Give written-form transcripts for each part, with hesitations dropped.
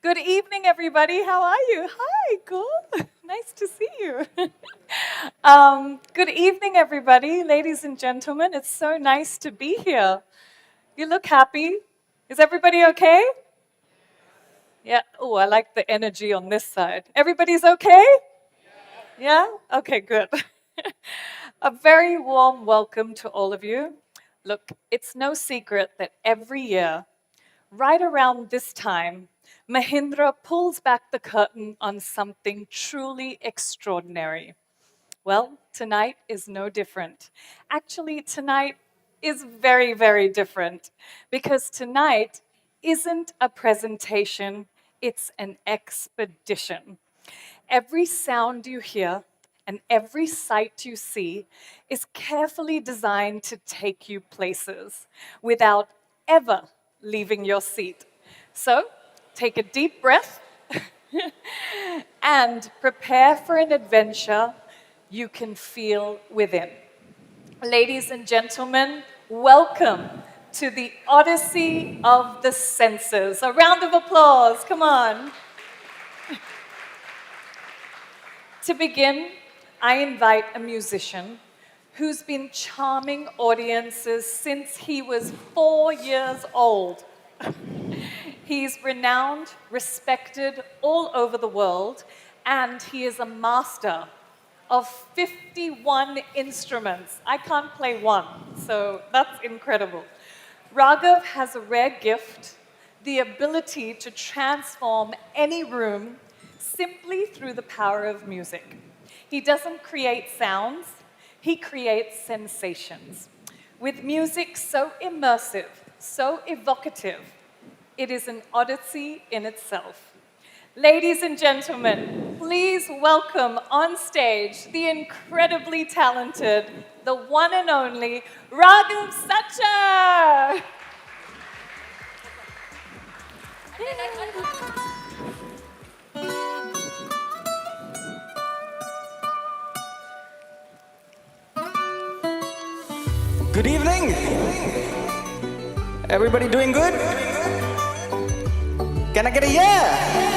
Good evening, everybody. How are you? Hi, cool. Nice to see you. Good evening, everybody, ladies and gentlemen. It's so nice to be here. You look happy. Is everybody okay? Yeah. Oh, I like the energy on this side. Everybody's okay? Yeah? Okay, good. A very warm welcome to all of you. Look, it's no secret that every year, right around this time, Mahindra pulls back the curtain on something truly extraordinary. Well, tonight is no different. Actually, tonight is very, very different because tonight isn't a presentation, it's an expedition. Every sound you hear and every sight you see is carefully designed to take you places without ever leaving your seat. So, take a deep breath and prepare for an adventure you can feel within. Ladies and gentlemen, welcome to the Odyssey of the Senses. A round of applause, come on. To begin, I invite a musician who's been charming audiences since he was 4 years old. He's renowned, respected all over the world, and he is a master of 51 instruments. I can't play one, so that's incredible. Raghav has a rare gift, the ability to transform any room simply through the power of music. He doesn't create sounds, he creates sensations. With music so immersive, so evocative, it is an odyssey in itself. Ladies and gentlemen, please welcome on stage the incredibly talented, the one and only Raghav Sacha! Good evening. Everybody doing good? Can I get a yeah?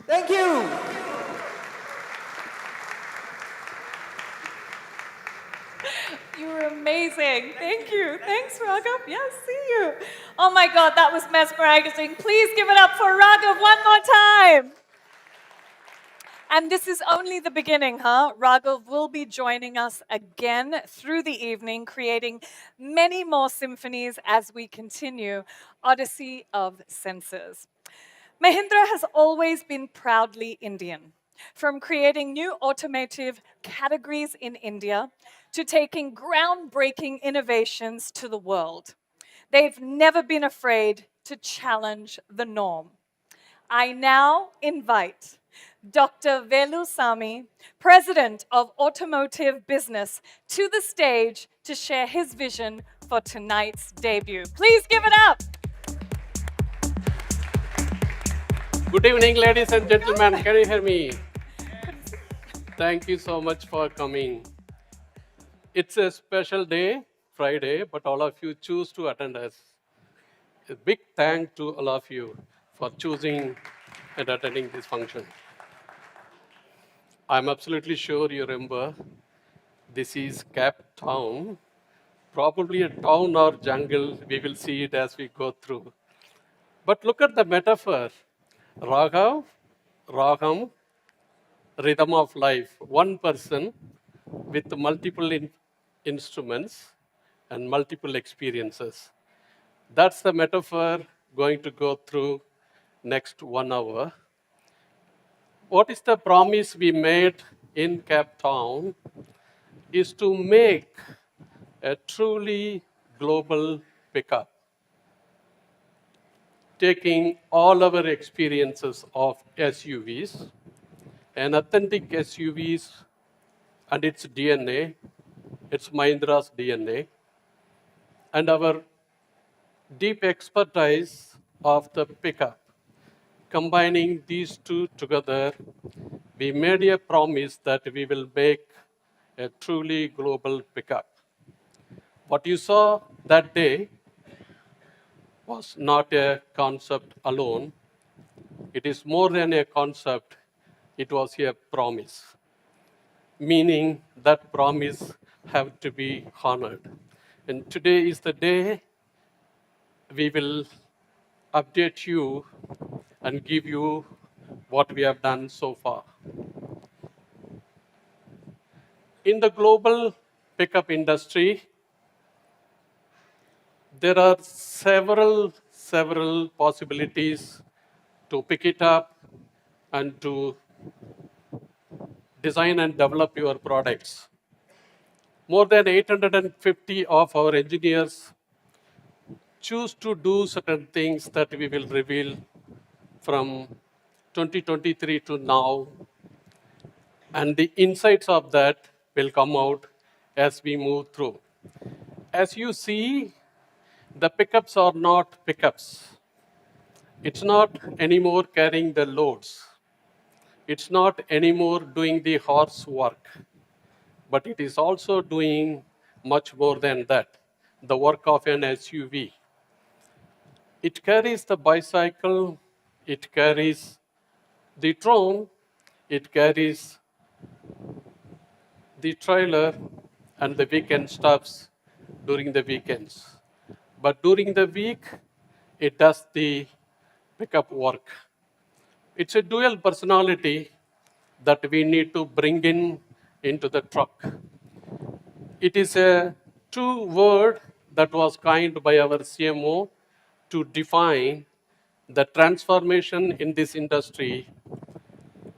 Thank you. You were amazing. Thank you. Thanks, Raghav. Yes, see you. Oh my God, that was mesmerizing. Please give it up for Raghav one more time. And this is only the beginning, huh? Raghav will be joining us again through the evening, creating many more symphonies as we continue Odyssey of Senses. Mahindra has always been proudly Indian, from creating new automotive categories in India to taking groundbreaking innovations to the world. They've never been afraid to challenge the norm. I now invite Dr. Velusamy, President of Automotive Business, to the stage to share his vision for tonight's debut. Please give it up. Good evening, ladies and gentlemen. Can you hear me? Thank you so much for coming. It's a special day, Friday, but all of you choose to attend us. A big thank to all of you for choosing and attending this function. I'm absolutely sure you remember this is Cape Town, probably a town or jungle. We will see it as we go through. But look at the metaphor. Raghav, Ragam, rhythm of life. One person with multiple instruments and multiple experiences. That's the metaphor going to go through next 1 hour. What is the promise we made in Cape Town is to make a truly global pickup, taking all our experiences of SUVs, an authentic SUVs and its DNA, it's Mahindra's DNA, and our deep expertise of the pickup. Combining these two together, we made a promise that we will make a truly global pickup. What you saw that day was not a concept alone. It is more than a concept, it was a promise. Meaning that promise have to be honored. And today is the day we will update you and give you what we have done so far. In the global pickup industry, there are several possibilities to pick it up and to design and develop your products. More than 850 of our engineers choose to do certain things that we will reveal from 2023 to now, and the insights of that will come out as we move through. As you see, the pickups are not pickups. It's not anymore carrying the loads. It's not anymore doing the horse work, but it is also doing much more than that, the work of an SUV. It carries the bicycle, it carries the drone, it carries the trailer and the weekend stops during the weekends. But during the week, it does the pickup work. It's a dual personality that we need to bring in into the truck. It is a true word that was coined by our CMO to define the transformation in this industry.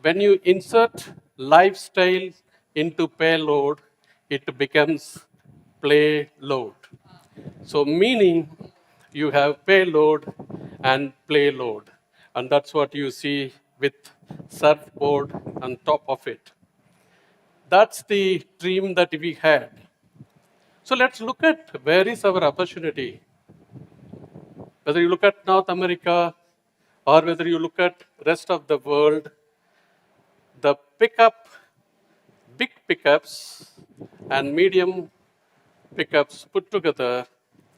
When you insert lifestyle into payload, it becomes play load. So, meaning you have payload and play load. And that's what you see with surfboard on top of it. That's the dream that we had. So let's look at where is our opportunity. Whether you look at North America or whether you look at rest of the world, the pickup, big pickups and medium pickups put together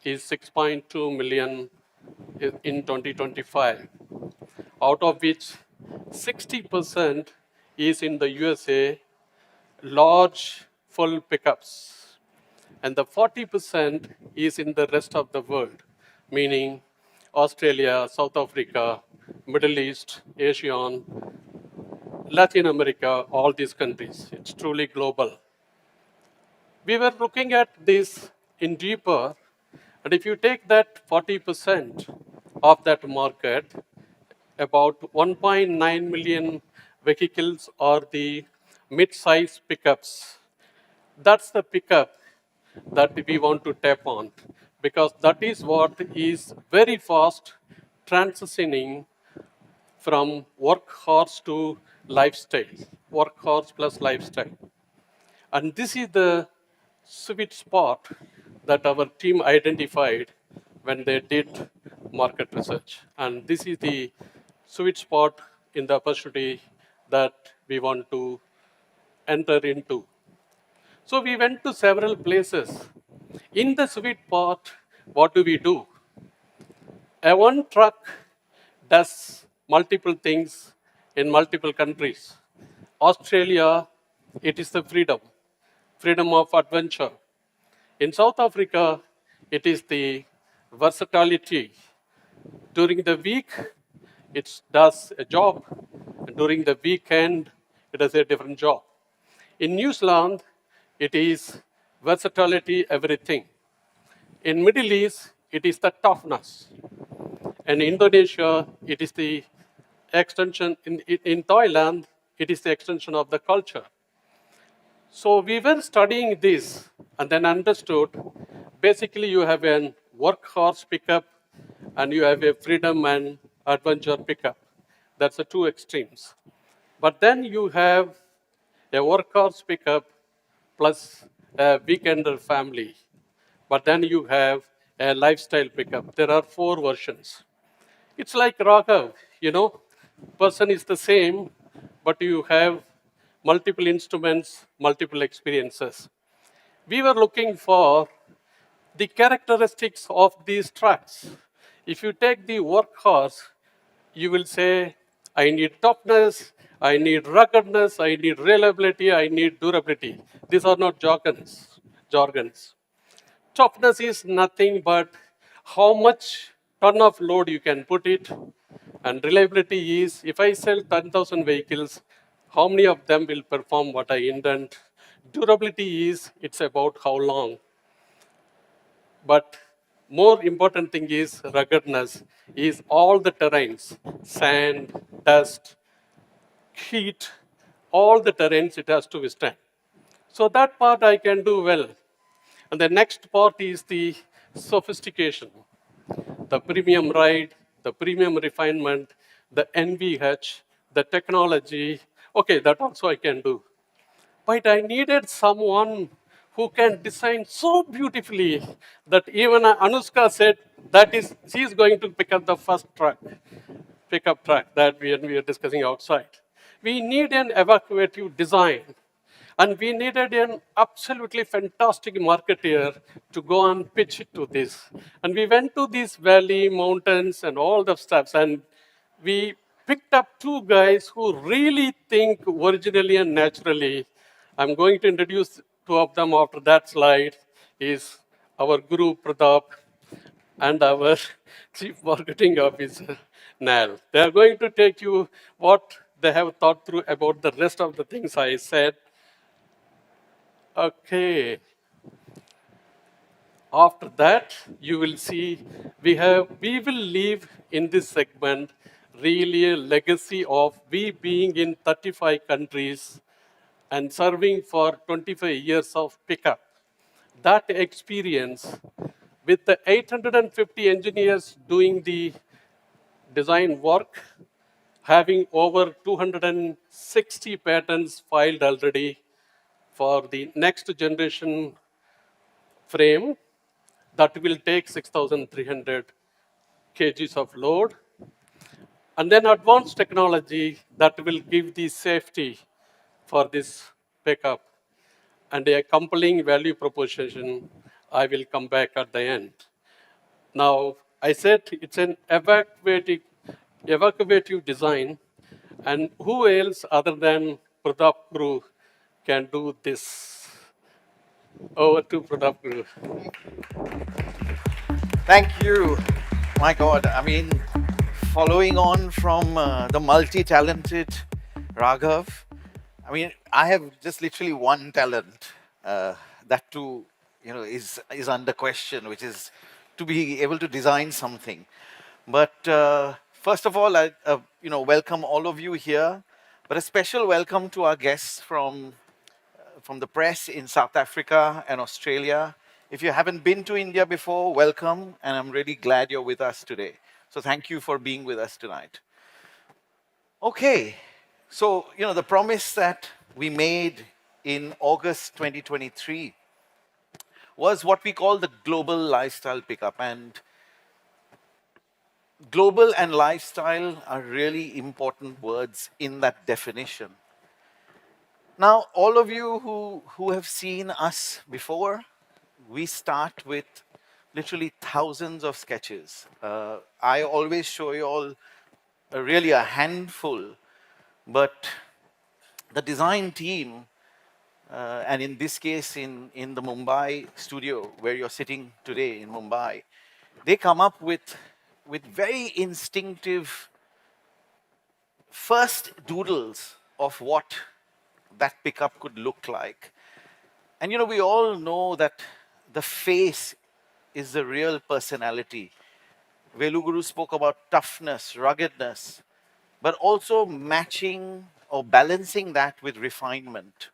is 6.2 million in 2025, out of which 60% is in the USA, large full pickups, and the 40% is in the rest of the world, meaning Australia, South Africa, Middle East, Asia, Latin America, all these countries. It's truly global. We were looking at this in deeper, and if you take that 40% of that market, about 1.9 million vehicles are the mid-size pickups. That's the pickup that we want to tap on because that is what is very fast transitioning from workhorse to lifestyle, workhorse plus lifestyle. And this is the sweet spot that our team identified when they did market research. And this is the sweet spot in the opportunity that we want to enter into. So we went to several places. In the sweet spot, what do we do? A one truck does multiple things in multiple countries. Australia, it is the freedom of adventure. In South Africa, it is the versatility. During the week, it does a job. During the weekend, it does a different job. In New Zealand, it is versatility, everything. In Middle East, it is the toughness. In Indonesia, it is the extension. In Thailand, it is the extension of the culture. So we were studying this and then understood basically you have a workhorse pickup and you have a freedom and adventure pickup. That's the two extremes. But then you have a workhorse pickup plus a weekender family. But then you have a lifestyle pickup. There are 4 versions. It's like Raghav, person is the same, but you have multiple instruments, multiple experiences. We were looking for the characteristics of these trucks. If you take the workhorse, you will say, I need toughness, I need ruggedness, I need reliability, I need durability. These are not jargons. Toughness is nothing but how much ton of load you can put it, And reliability is, if I sell 10,000 vehicles, how many of them will perform what I intend? Durability is, it's about how long. But more important thing is ruggedness, is all the terrains, sand, dust, heat, all the terrains it has to withstand. So that part I can do well. And the next part is the sophistication, the premium ride, the premium refinement, the NVH, the technology. Okay, that also I can do. But I needed someone who can design so beautifully that even Anushka said that is she's going to pick up the first truck, pickup truck that we are discussing outside. We need an evacuative design. And we needed an absolutely fantastic marketeer to go and pitch it to this. And we went to these valley, mountains, and all the stuff. And we picked up two guys who really think originally and naturally. I'm going to introduce two of them after that slide. Is our Guru Pratap and our Chief Marketing Officer, Nal. They are going to take you what they have thought through about the rest of the things I said. Okay. After that, you will see we will leave in this segment really a legacy of we being in 35 countries and serving for 25 years of pickup. That experience with the 850 engineers doing the design work, having over 260 patents filed already for the next generation frame that will take 6,300 kgs of load. And then advanced technology that will give the safety for this pickup and a compelling value proposition. I will come back at the end. Now, I said it's an evacuative design, and who else other than Pratap Guru can do this? Over to Pratap Guru. Thank you. My God, I mean, following on from the multi-talented Raghav, I mean, I have just literally one talent that too, is under question, which is to be able to design something. But first of all, I welcome all of you here, but a special welcome to our guests from the press in South Africa and Australia. If you haven't been to India before, welcome, and I'm really glad you're with us today. So thank you for being with us tonight. Okay, so the promise that we made in August 2023 was what we call the global lifestyle pickup, and global and lifestyle are really important words in that definition. Now, all of you who have seen us before, we start with literally thousands of sketches. I always show you all really a handful, but the design team, and in this case in the Mumbai studio where you're sitting today in Mumbai, they come up with very instinctive first doodles of what that pickup could look like. And we all know that the face is the real personality. Veluguru spoke about toughness, ruggedness, but also matching or balancing that with refinement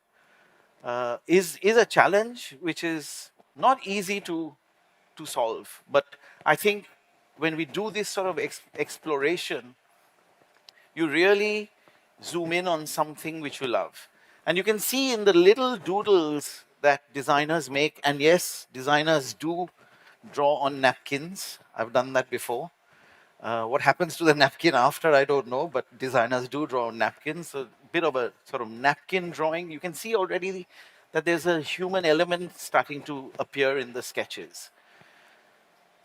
is a challenge which is not easy to solve. But I think when we do this sort of exploration, you really zoom in on something which you love. And you can see in the little doodles that designers make, and yes, designers do draw on napkins. I've done that before. What happens to the napkin after, I don't know, but designers do draw on napkins. So a bit of a sort of napkin drawing. You can see already that there's a human element starting to appear in the sketches.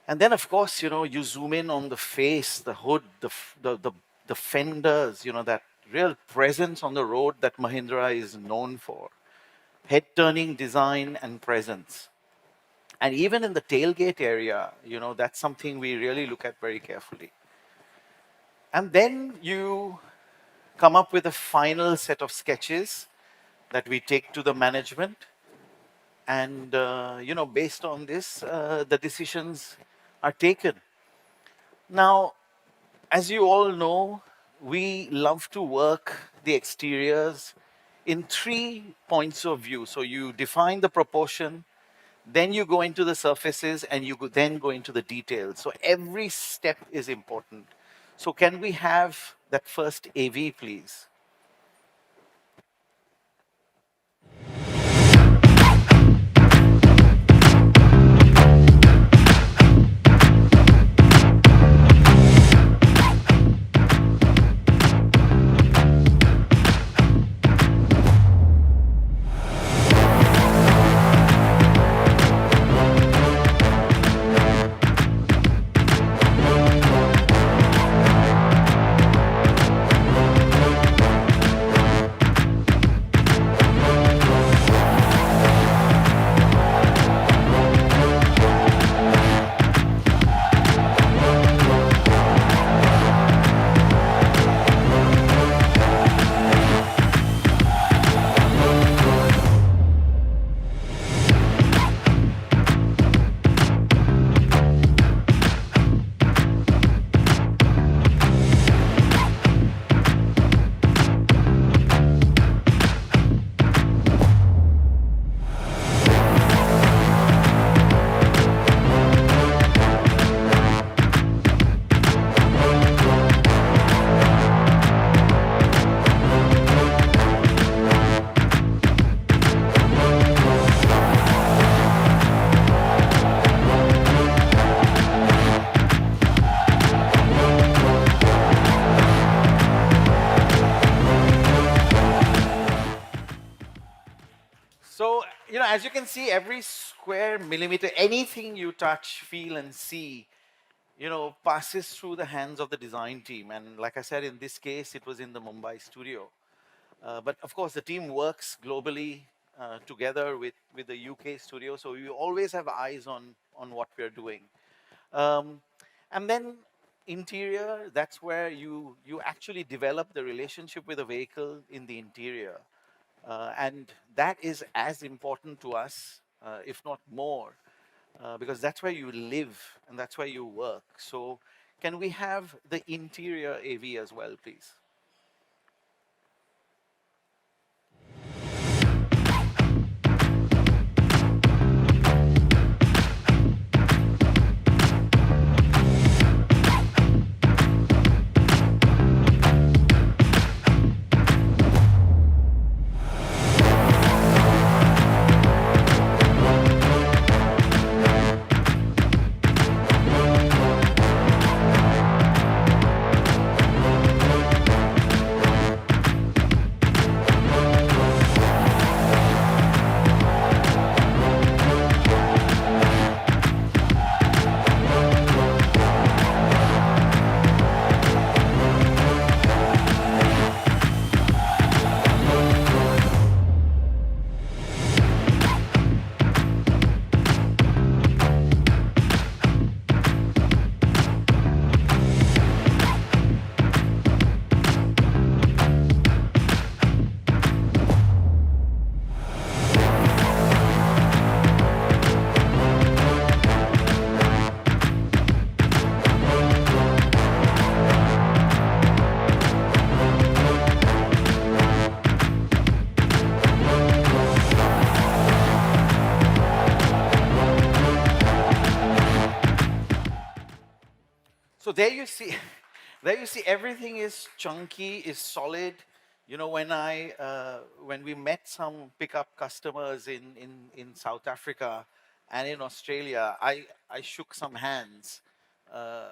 And then, of course, you zoom in on the face, the hood, the fenders, that real presence on the road that Mahindra is known for. Head-turning design and presence. And even in the tailgate area, that's something we really look at very carefully. And then you come up with a final set of sketches that we take to the management. And, based on this, the decisions are taken. Now, as you all know, we love to work the exteriors in 3 points of view. So you define the proportion, then you go into the surfaces, and then go into the details. So every step is important. So can we have that first AV, please? So, as you can see, every square millimeter, anything you touch, feel, and see, passes through the hands of the design team. And like I said, in this case, it was in the Mumbai studio. But of course, the team works globally together with the UK studio. So you always have eyes on what we're doing. Um, and then interior, that's where you actually develop the relationship with the vehicle in the interior. And that is as important to us, if not more, because that's where you live and that's where you work. So can we have the interior AV as well, please? So there you see, there you see, everything is chunky, is solid. When we met some pickup customers in South Africa and in Australia, I shook some hands. Uh,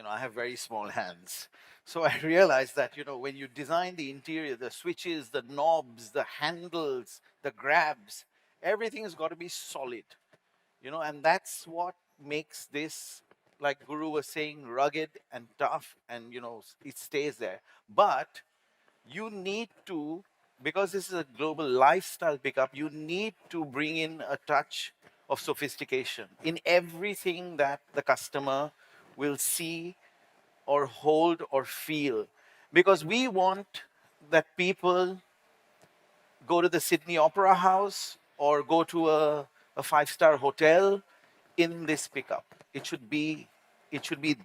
I have very small hands. So I realized that, when you design the interior, the switches, the knobs, the handles, the grabs, everything has got to be solid, and that's what makes this, like Guru was saying, rugged and tough, and it stays there. But you need to, because this is a global lifestyle pickup, you need to bring in a touch of sophistication in everything that the customer will see or hold or feel, because we want that people go to the Sydney Opera House or go to a five-star hotel in this pickup. It should be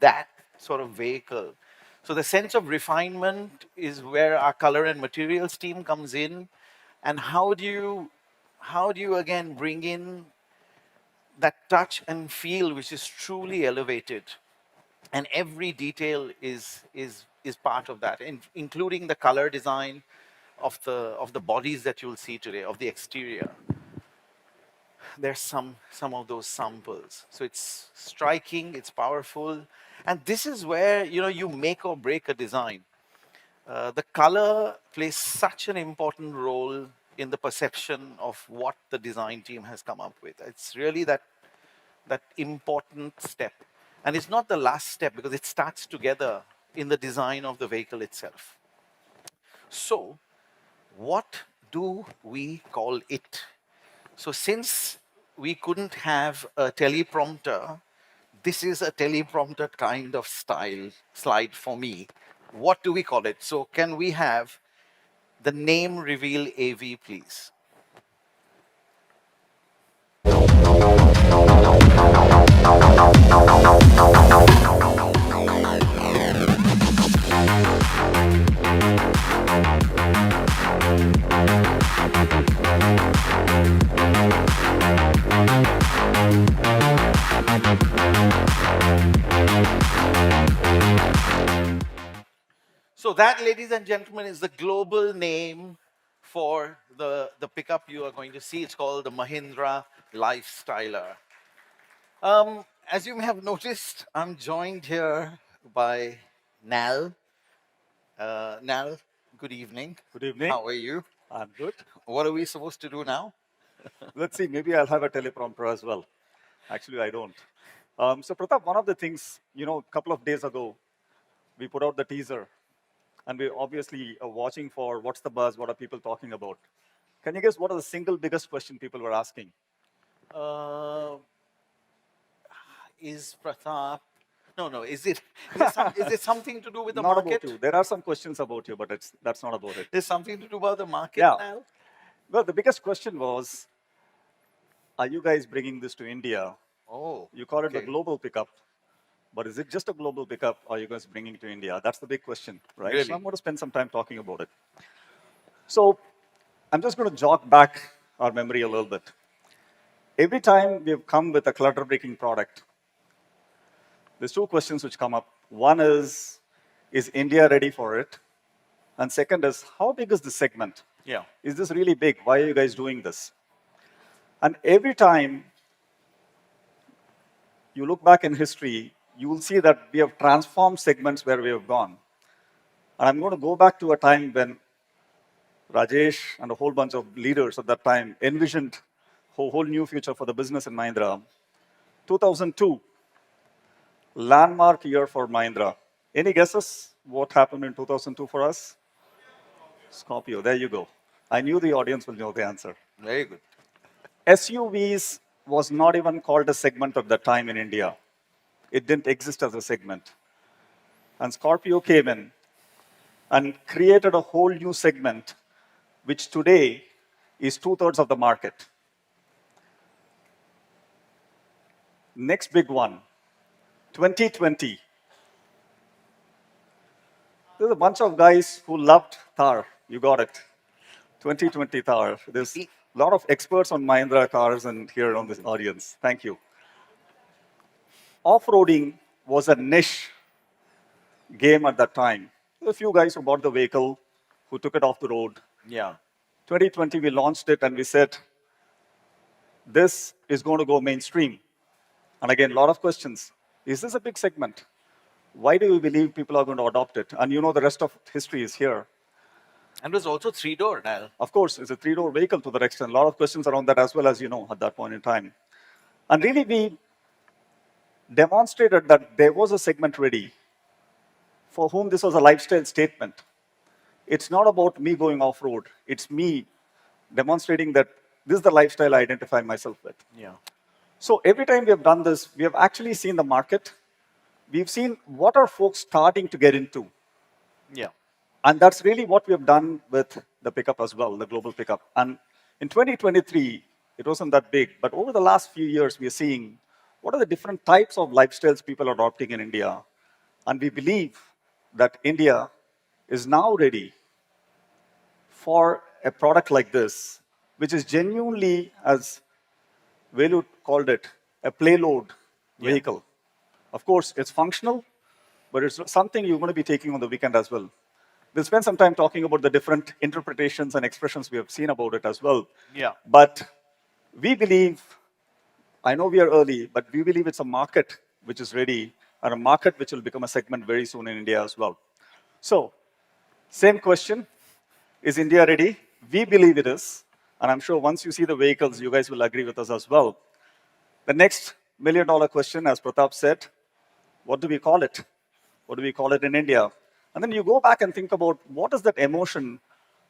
that sort of vehicle. So the sense of refinement is where our color and materials team comes in. And how do you again bring in that touch and feel which is truly elevated? And every detail is part of that, including the color design of the bodies that you'll see today, of the exterior. There's some of those samples. So it's striking, it's powerful, and this is where you make or break a design. The color plays such an important role in the perception of what the design team has come up with. It's really that important step. And it's not the last step because it starts together in the design of the vehicle itself. So, what do we call it? So, since we couldn't have a teleprompter, this is a teleprompter kind of slide for me. What do we call it? So, can we have the name reveal AV, please? So that, ladies and gentlemen, is the global name for the pickup you are going to see. It's called the Mahindra Lifestyler. As you may have noticed, I'm joined here by Nal. Nal, good evening. Good evening. How are you? I'm good. What are we supposed to do now? Let's see, maybe I'll have a teleprompter as well. Actually, I don't. So, Pratap, one of the things, a couple of days ago, we put out the teaser, and we obviously are watching for what's the buzz, what are people talking about. Can you guess what are the single biggest question people were asking? Uh, is Pratap? No. Is it something to do with the Not market? about you. There are some questions about you, but that's not about it. There's something to do about the market Yeah. now? Well, the biggest question was, are you guys bringing this to India? Oh. You call it the okay. global pickup, but is it just a global pickup, or are you guys bringing it to India? That's the big question, right? Really? So I'm going to spend some time talking about it. So I'm just going to jog back our memory a little bit. Every time we've come with a clutter-breaking product, there's two questions which come up. One is India ready for it? And second is, how big is the segment? Yeah. Is this really big? Why are you guys doing this? And every time you look back in history, you will see that we have transformed segments where we have gone. And I'm going to go back to a time when Rajesh and a whole bunch of leaders at that time envisioned a whole new future for the business in Mahindra. 2002, landmark year for Mahindra. Any guesses what happened in 2002 for us? Scorpio, there you go. I knew the audience will know the answer. Very good. SUVs was not even called a segment at that time in India. It didn't exist as a segment. And Scorpio came in and created a whole new segment, which today is 2/3 of the market. Next big one, 2020. There's a bunch of guys who loved Thar. You got it. 2020 Thar. There's a lot of experts on Mahindra cars and here on this audience. Thank you. Off-roading was a niche game at that time. There were a few guys who bought the vehicle, who took it off the road. Yeah. 2020, we launched it and we said, this is going to go mainstream. And again, a lot of questions. Is this a big segment? Why do we believe people are going to adopt it? And you know the rest of history is here. And it was also three-door now. Of course, it's a three-door vehicle to the extent. A lot of questions around that as well, as you know, at that point in time. And really, we demonstrated that there was a segment ready for whom this was a lifestyle statement. It's not about me going off-road. It's me demonstrating that this is the lifestyle I identify myself with. Yeah. So every time we have done this, we have actually seen the market we've seen what are folks starting to get into. Yeah. And that's really what we have done with the pickup as well, the global pickup. And in 2023, it wasn't that big, but over the last few years, we are seeing what are the different types of lifestyles people are adopting in India. And we believe that India is now ready for a product like this, which is genuinely, as Velu called it, a payload Yeah. vehicle. Of course, it's functional, but it's something you're going to be taking on the weekend as well. We'll spend some time talking about the different interpretations and expressions we have seen about it as well. Yeah. But we believe, I know we are early, but we believe it's a market which is ready and a market which will become a segment very soon in India as well. So, same question, is India ready? We believe it is. And I'm sure once you see the vehicles, you guys will agree with us as well. The next $1 million question, as Pratap said, what do we call it? What do we call it in India? And then you go back and think about what is that emotion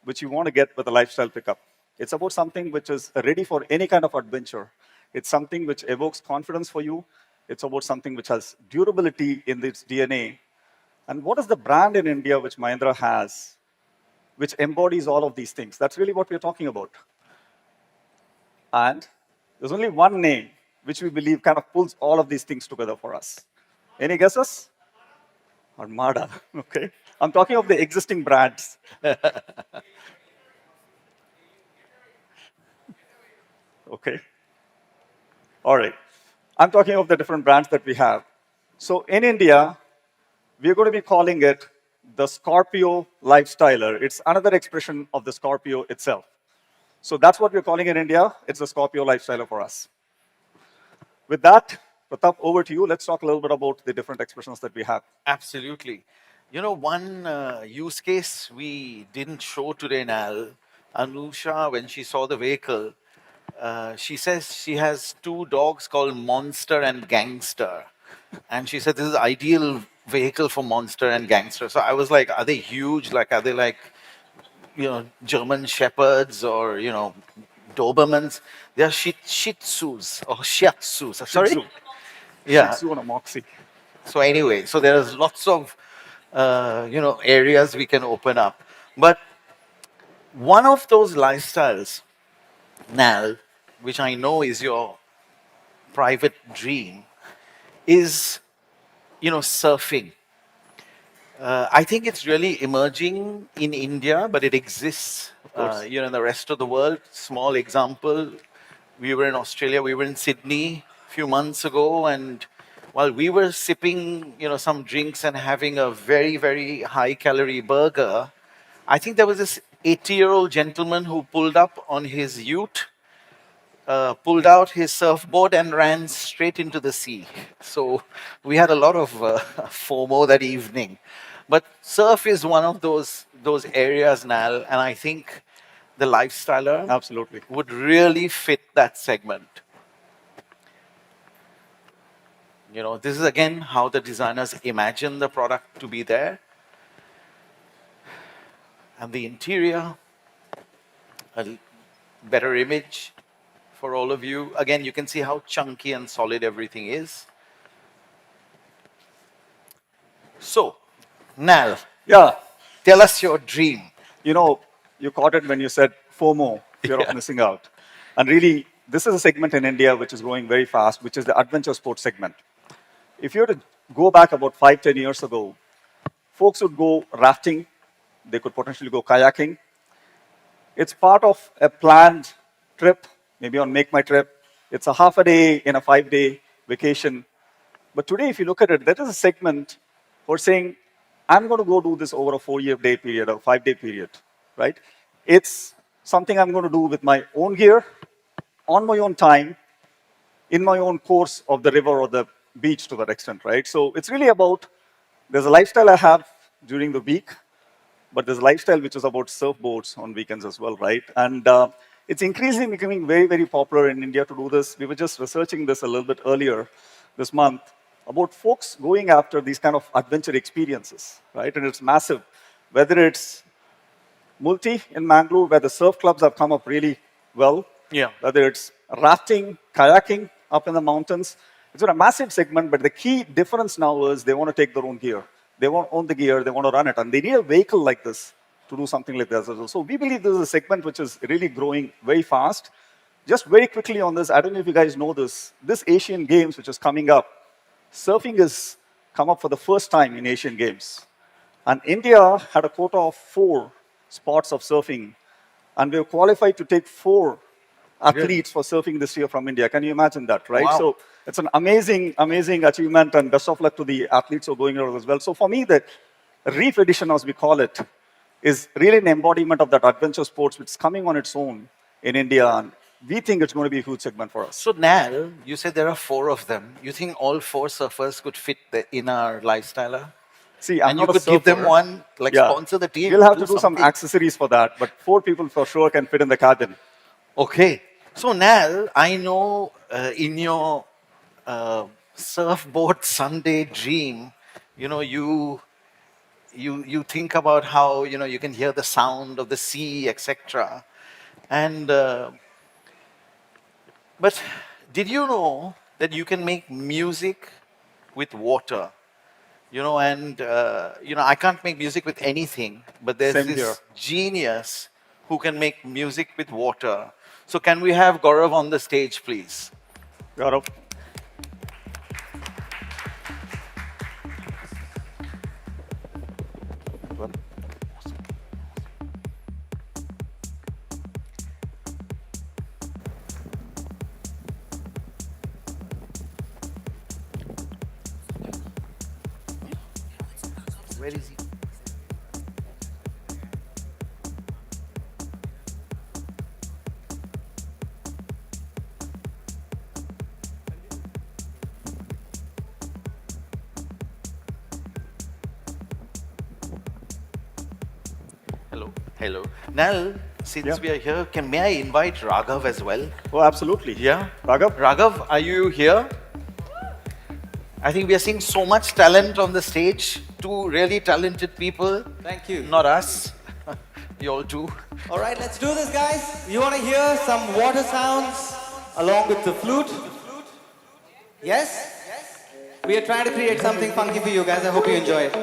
which you want to get with a lifestyle pickup. It's about something which is ready for any kind of adventure. It's something which evokes confidence for you. It's about something which has durability in its DNA. And what is the brand in India which Mahindra has, which embodies all of these things? That's really what we're talking about. And there's only one name which we believe kind of pulls all of these things together for us. Any guesses? Armada, okay? I'm talking of the existing brands. Okay. All right. I'm talking of the different brands that we have. So in India, we're going to be calling it the Scorpio Lifestyler. It's another expression of the Scorpio itself. So that's what we're calling in India. It's the Scorpio Lifestyler for us. With that, Pratap, over to you. Let's talk a little bit about the different expressions that we have. Absolutely. You know, one use case we didn't show today, Nal, Anusha, when she saw the vehicle, she says she has two dogs called Monster and Gangster. And she said this is ideal vehicle for Monster and Gangster. So I was like, are they huge? Like, are they like, German Shepherds or, Dobermans? They are Shih Tzus or Shiatsus. Sorry? Shih Tzu. Yeah. Shih Tzu and a Moxie. So anyway, so there's lots of areas we can open up. But one of those lifestyles, Nal, which I know is your private dream, is surfing. I think it's really emerging in India, but it exists, in the rest of the world. Small example: we were in Australia, we were in Sydney a few months ago, and while we were sipping, some drinks and having a very, very high-calorie burger, I think there was this 80-year-old gentleman who pulled up on his ute, pulled out his surfboard and ran straight into the sea. So we had a lot of FOMO that evening. But surf is one of those areas, Nal, and I think the Lifestyler Absolutely would really fit that segment. This is again how the designers imagine the product to be there. And the interior, a better image for all of you. Again, you can see how chunky and solid everything is. So, Nal, Yeah. tell us your dream. You caught it when you said FOMO, fear of missing out. And really, this is a segment in India which is growing very fast, which is the adventure sports segment. If you were to go back about 5-10 years ago, folks would go rafting, they could potentially go kayaking. It's part of a planned trip, maybe on Make My Trip. It's a half a day in a 5-day vacation. But today, if you look at it, there is a segment for saying, I'm going to go do this over a 4-year day period or 5-day period, right? It's something I'm going to do with my own gear, on my own time, in my own course of the river or the beach to that extent, right? So it's really about, there's a lifestyle I have during the week, but there's a lifestyle which is about surfboards on weekends as well, right? And it's increasingly becoming very, very popular in India to do this. We were just researching this a little bit earlier this month about folks going after these kind of adventure experiences, right? And it's massive. Whether it's Multi in Mangalore, where the surf clubs have come up really well. Yeah. Whether it's rafting, kayaking up in the mountains. It's a massive segment, but the key difference now is they want to take their own gear. They won't own the gear, they want to run it, and they need a vehicle like this to do something like this as well. So we believe this is a segment which is really growing very fast. Just very quickly on this, I don't know if you guys know this. This Asian Games, which is coming up, surfing has come up for the first time in Asian Games. And India had a quota of 4 spots of surfing, and we were qualified to take 4 athletes for surfing this year from India. Can you imagine that, right? Wow. So it's an amazing, amazing achievement, and best of luck to the athletes who are going out as well. So for me, the Reef edition, as we call it, is really an embodiment of that adventure sports which is coming on its own in India, and we think it's going to be a huge segment for us. So, Nal, you said there are 4 of them. You think all 4 surfers could fit in our Lifestyler? See, I'm And you not a could give them surfer. one, like sponsor the team. We'll have to do some something. accessories for that, but 4 people for sure can fit in the cabin. Okay. So, Nal, I know in your surfboard Sunday dream, you know, you think about how, you know, you can hear the sound of the sea, etc. And but did you know that you can make music with water? You know, and you know, I can't make music with anything, but there's Same this here. genius who can make music with water. So can we have Gaurav on the stage, please? Gaurav. Where is he? Hello. Hello. Nal, since Yeah. we are here, may I invite Raghav as well? Oh, absolutely. Yeah. Raghav? Raghav, are you here? I think we are seeing so much talent on the stage. 2 really talented people. Thank you. Not us. You all do. All right, let's do this, guys. You want to hear some water sounds along with the flute? Yes? We are trying to create something funky for you guys. I hope you enjoy it.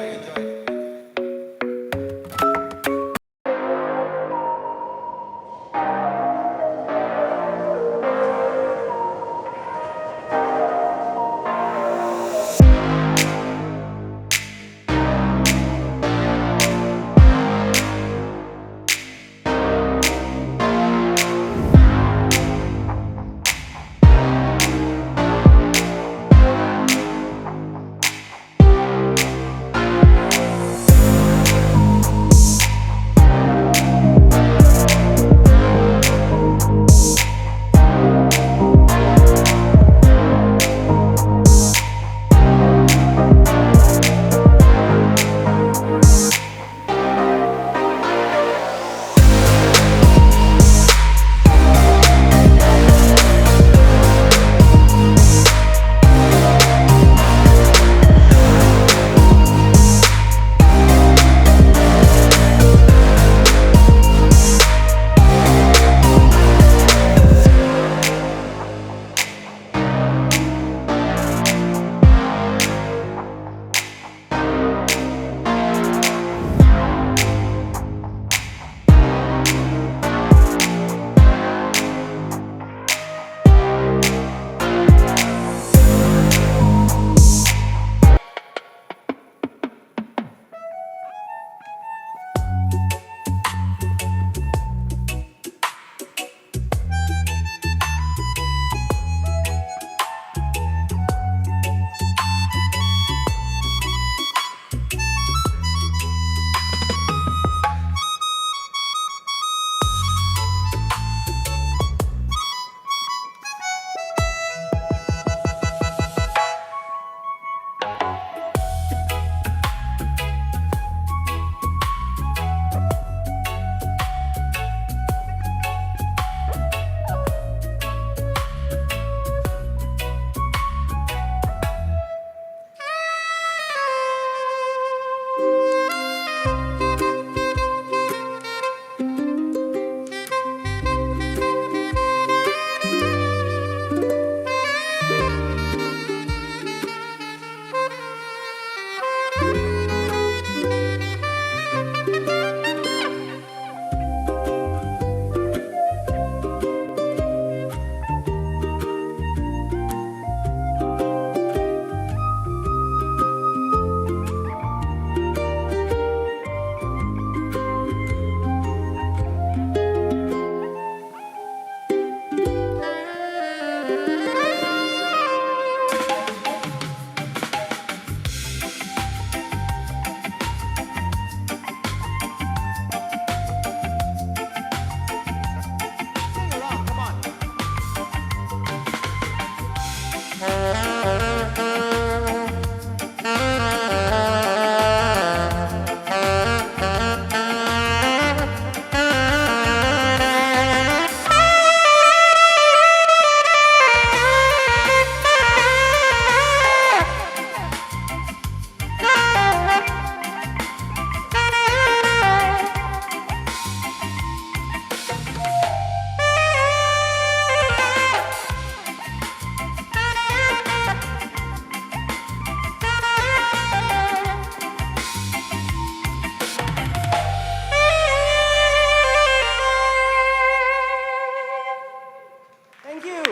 Thank you.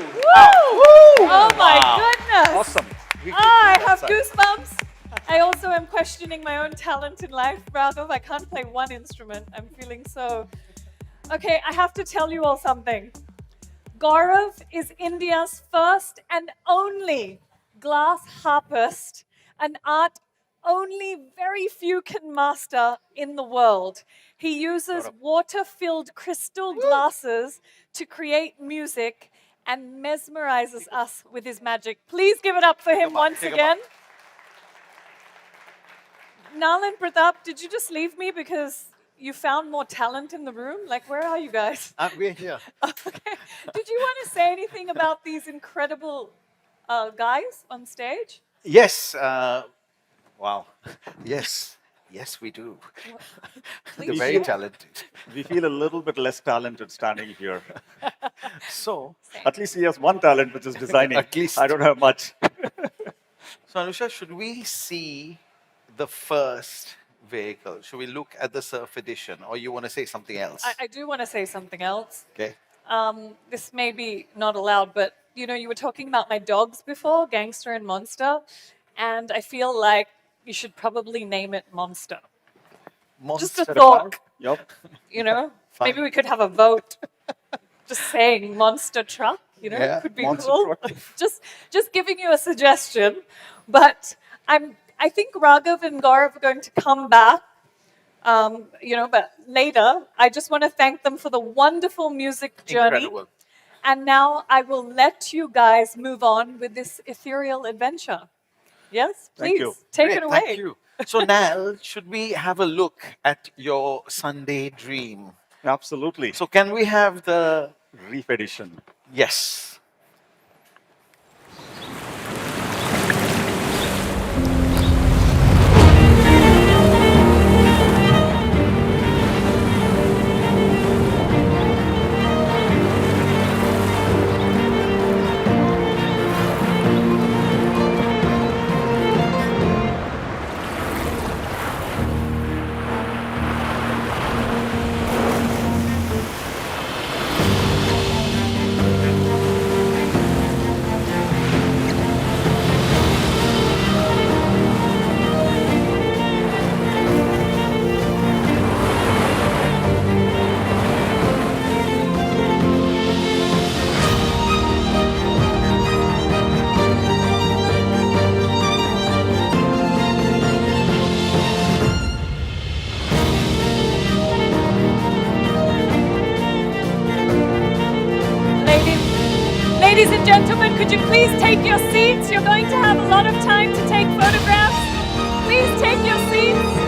Oh my goodness. Awesome. I have goosebumps. I also am questioning my own talent in life, Raghav. I can't play one instrument. I'm feeling so. Okay, I have to tell you all something. Gaurav is India's first and only glass harpist, an art only very few can master in the world. He uses water-filled crystal glasses to create music and mesmerizes us with his magic. Please give it up for him once again. Nal and Pratap, did you just leave me because you found more talent in the room? Like, where are you guys? We're here. Okay. Did you want to say anything about these incredible guys on stage? Yes. Wow. Yes. Yes, we do. They're Please very share. talented. We feel a little bit less talented standing here. So, At least he has one talent, which is designing. At least. I don't have much. so Anusha, should we see the first vehicle? Should we look at the Surf Edition, or you want to say something else? I do want to say something else. Okay. This may be not allowed, but you know, you were talking about my dogs before, Gangster and Monster, and I feel like you should probably name it Monster. Just a Monster thought, car? Yep. you know? Fine. Maybe we could have a vote. Just saying Monster Truck, you know, Yeah, could be Monster cool. Truck. just giving you a suggestion. But I think Raghav and Gaurav are going to come back. You know, but later, I just want to thank them for the wonderful music journey. Incredible. And now I will let you guys move on with this ethereal adventure. Yes, please Thank you. take Great, it away. Thank you. So Nal, should we have a look at your Sunday dream? Absolutely. So can we have the Reef edition. yes? Ladies and gentlemen, could you please take your seats? You're going to have a lot of time to take photographs. Please take your seats.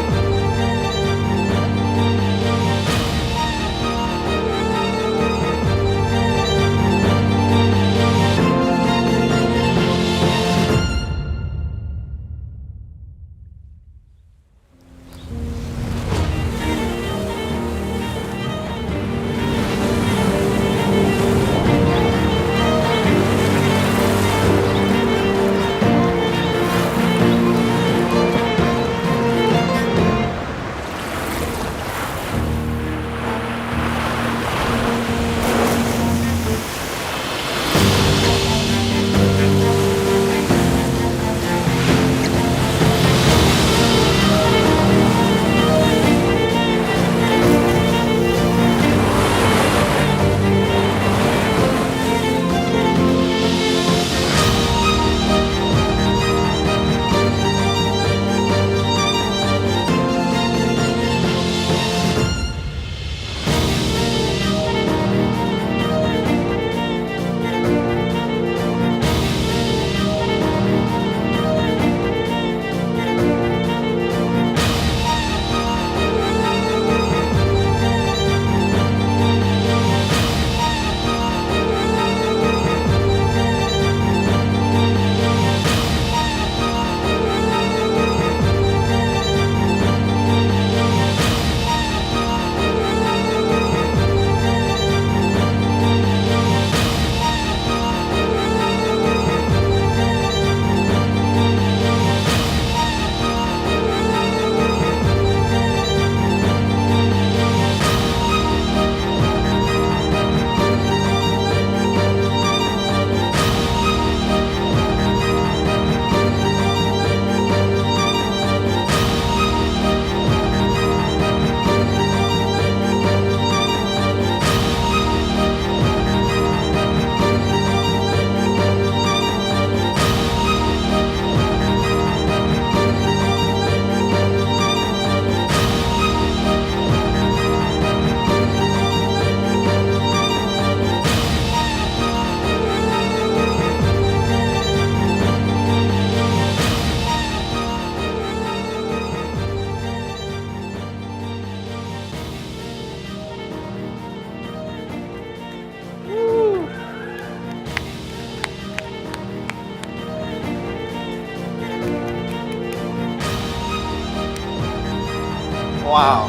Wow.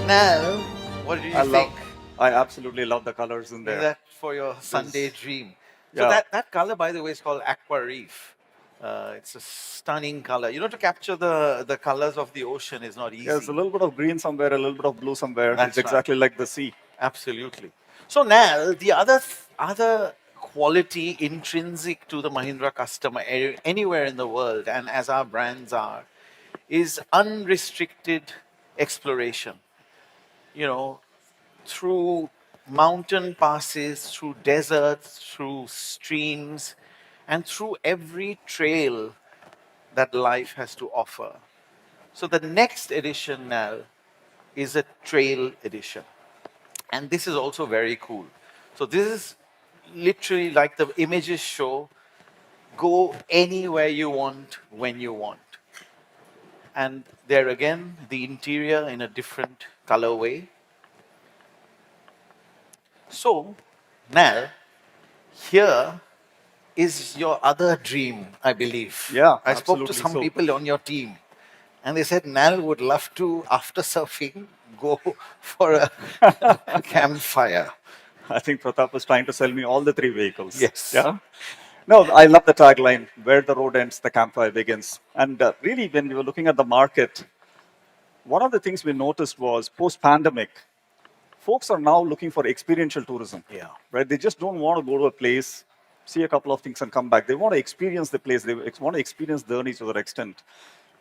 Now, what do you think? I absolutely love the colors in Is there. that for your Sunday dream? So Yeah. that color, by the way, is called Aqua Reef. It's a stunning color. You know, to capture the colors of the ocean is not easy. Yeah, there's a little bit of green somewhere, a little bit of blue somewhere. That's It's exactly like the sea. Absolutely. So now the other quality intrinsic to the Mahindra customer anywhere in the world, and as our brands are, is unrestricted exploration. You know, through mountain passes, through deserts, through streams, and through every trail that life has to offer. So the next edition now is a trail edition. And this is also very cool. So this is literally like the images show, go anywhere you want, when you want. And there again, the interior in a different colorway. So now, here is your other dream, I believe. Yeah, I spoke to absolutely some so. people on your team, and they said Nal would love to, after surfing, go for a campfire. I think Pratap was trying to sell me all the three vehicles. Yes. Yeah. No, I love the tagline, where the road ends, the campfire begins. And really, when we were looking at the market, one of the things we noticed was post-pandemic, folks are now looking for experiential tourism. Yeah. Right? They just don't want to go to a place, see a couple of things and come back. They want to experience the place. They want to experience the journey to that extent.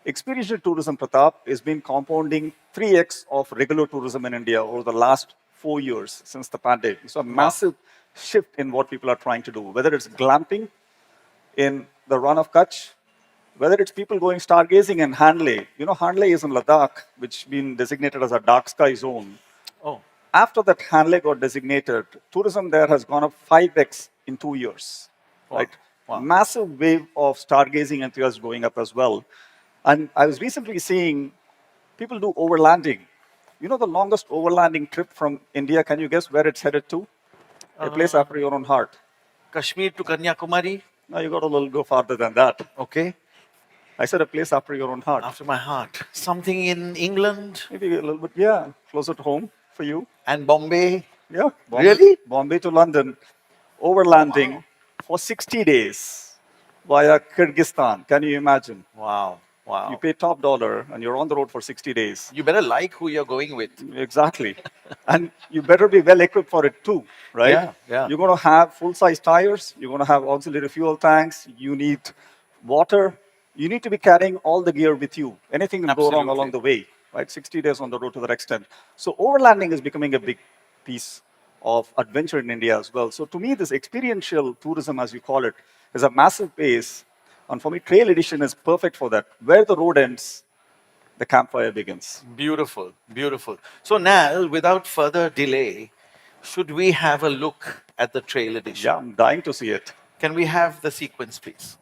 Experiential tourism, Pratap, has been compounding 3x of regular tourism in India over the last 4 years since the pandemic. So a massive shift in what people are trying to do, whether it's glamping in the run of Kutch, whether it's people going stargazing in Hanle. You know, Hanle is in Ladakh, which has been designated as a dark sky zone. Oh, After that Hanle got designated, tourism there has gone up 5x in 2 years. Wow. Right? Wow. Massive wave of stargazing enthusiasts going up as well. And I was recently seeing people do overlanding. You know the longest overlanding trip from India, can you guess where it's headed to? A place after your own heart. Kashmir to Kanyakumari. Now you got a little go farther than that. Okay. I said a place after your own heart. After my heart. Something in England Maybe a little bit, yeah, closer to home for you. and Bombay. Yeah. Really? Bombay to London, overlanding for 60 days via Kyrgyzstan. Can you imagine? Wow. Wow. You pay top dollar and you're on the road for 60 days. You better like who you're going with. Exactly. And you better be well equipped for it too, right? Yeah, yeah. You're going to have full size tires, you're going to have auxiliary fuel tanks, you need water. You need to be carrying all the gear with you. Anything can go wrong Absolutely. along the way, right? 60 days on the road to that extent. So overlanding is becoming a big piece of adventure in India as well. So to me, this experiential tourism, as you call it, is a massive pace. And for me, Trail Edition is perfect for that. Where the road ends, the campfire begins. Beautiful. Beautiful. So now, without further delay, should we have a look at the trail edition? Yeah, I'm dying to see it. Can we have the sequence, please?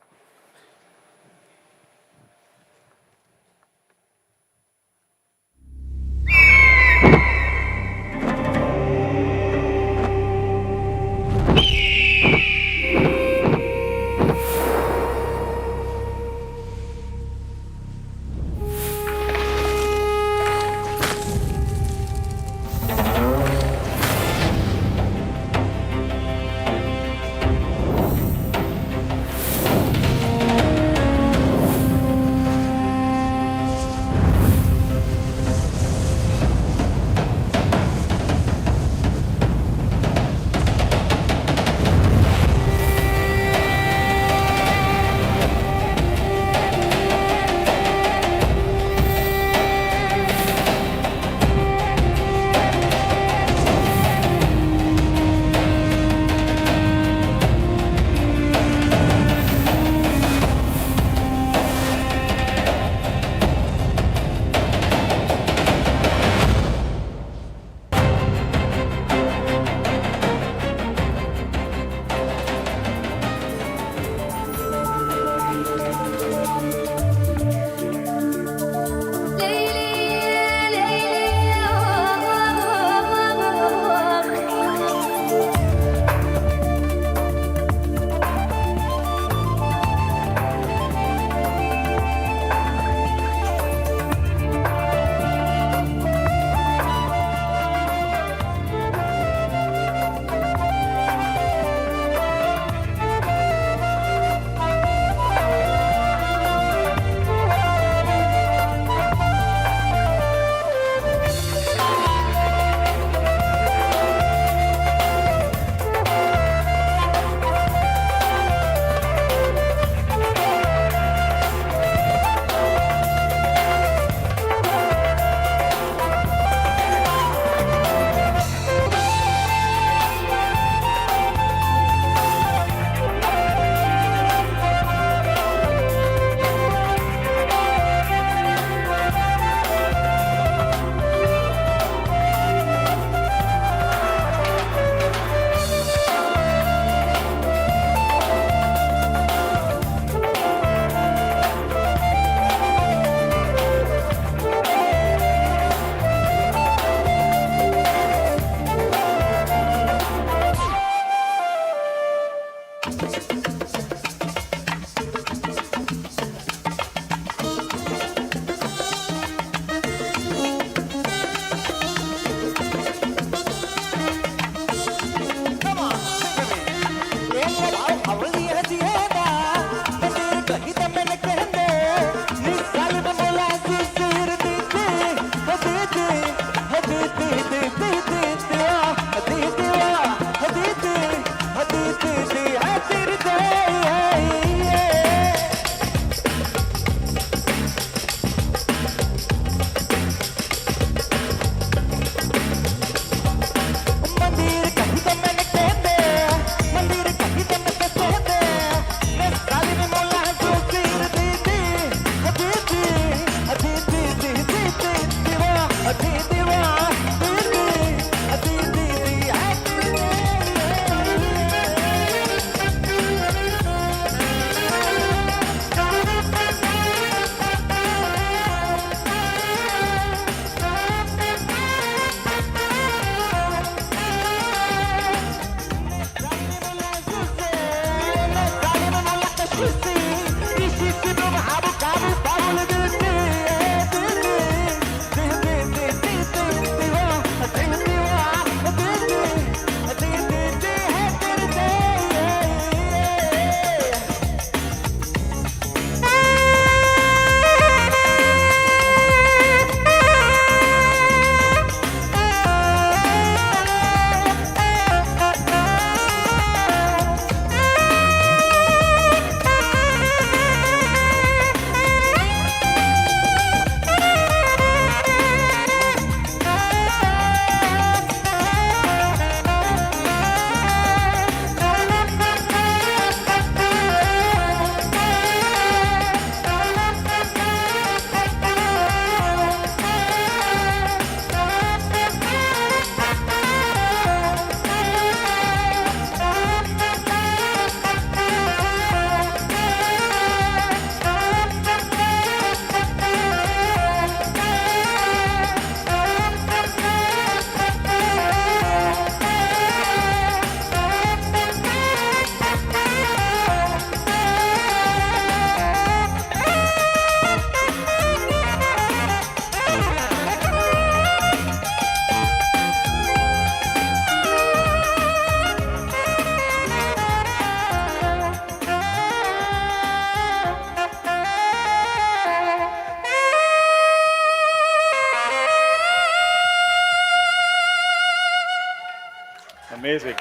Amazing.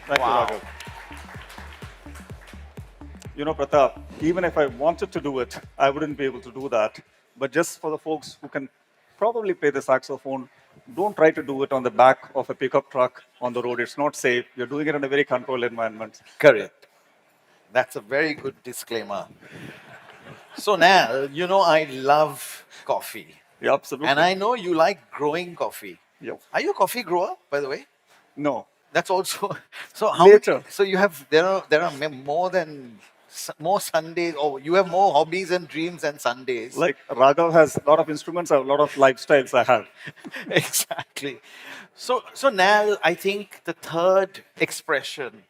Thank Wow. you, Raghav. You know, Pratap, even if I wanted to do it, I wouldn't be able to do that. But just for the folks who can probably play the saxophone, don't try to do it on the back of a pickup truck on the road. It's not safe. You're doing it in a very controlled environment. Correct. That's a very good disclaimer. So now, you know, I love coffee. Yeah, absolutely. And I know you like growing coffee. Yep. Are you a coffee grower, by the way? No. That's also so. How Later. So you have there are more than more Sundays, or you have more hobbies and dreams than Sundays. Like Raghav has a lot of instruments, I have a lot of lifestyles I have. Exactly. So now I think the third expression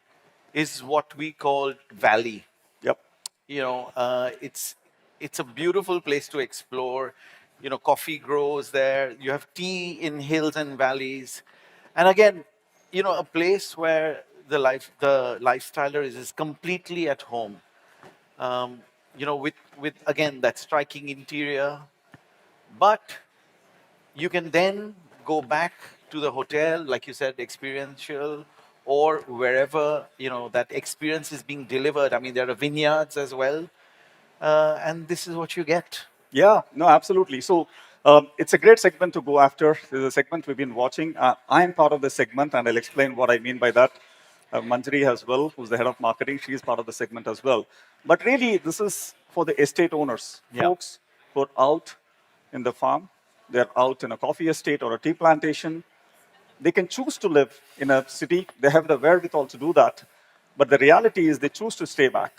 is what we call valley. Yep. You know, it's a beautiful place to explore. You know, coffee grows there. You have tea in hills and valleys, and again, you know, a place where the lifestyler is completely at home. You know, with again that striking interior, but you can then go back to the hotel, like you said, experiential, or wherever you know that experience is being delivered. I mean, there are vineyards as well, and this is what you get. Yeah, no, absolutely. So it's a great segment to go after. This is a segment we've been watching. I'm part of the segment, and I'll explain what I mean by that. Manjari as well, who's the head of marketing, she is part of the segment as well. But really, this is for the estate owners, Yeah. folks who are out in the farm, they're out in a coffee estate or a tea plantation. They can choose to live in a city, they have the wherewithal to do that. But the reality is they choose to stay back.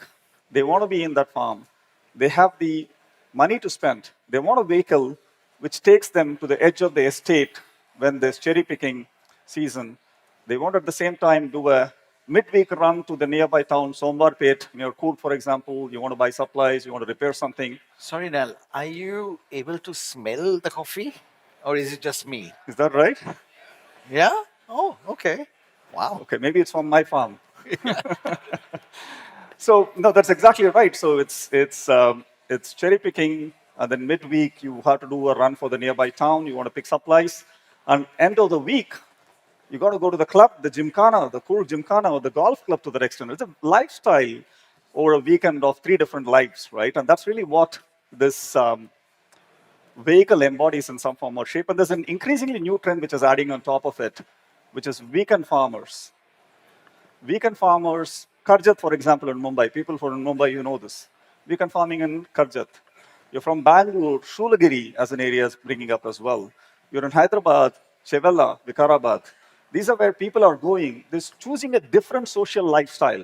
They want to be in that farm. They have the money to spend. They want a vehicle which takes them to the edge of the estate when there's cherry picking season. They want at the same time do a midweek run to the nearby town, Somwarpet, near Coorg, for example. You want to buy supplies, you want to repair something. Sorry, Nal, are you able to smell the coffee, or is it just me? Is that right? Yeah. Oh, okay. Wow. Okay, maybe it's from my farm. So no, that's exactly right. So it's cherry picking, and then midweek you have to do a run for the nearby town. You want to pick supplies, and end of the week you got to go to the club, the gymkhana, the Coorg gymkhana, or the golf club to that extent. It's a lifestyle over a weekend of 3 different lives, right? And that's really what this vehicle embodies in some form or shape. And there's an increasingly new trend which is adding on top of it, which is weekend farmers. Weekend farmers, Karjat, for example, in Mumbai. People from Mumbai, you know this. Weekend farming in Karjat. You're from Bangalore, Shoolagiri as an area is bringing up as well. You're in Hyderabad, Chevella, Vikarabad. These are where people are going. They're choosing a different social lifestyle.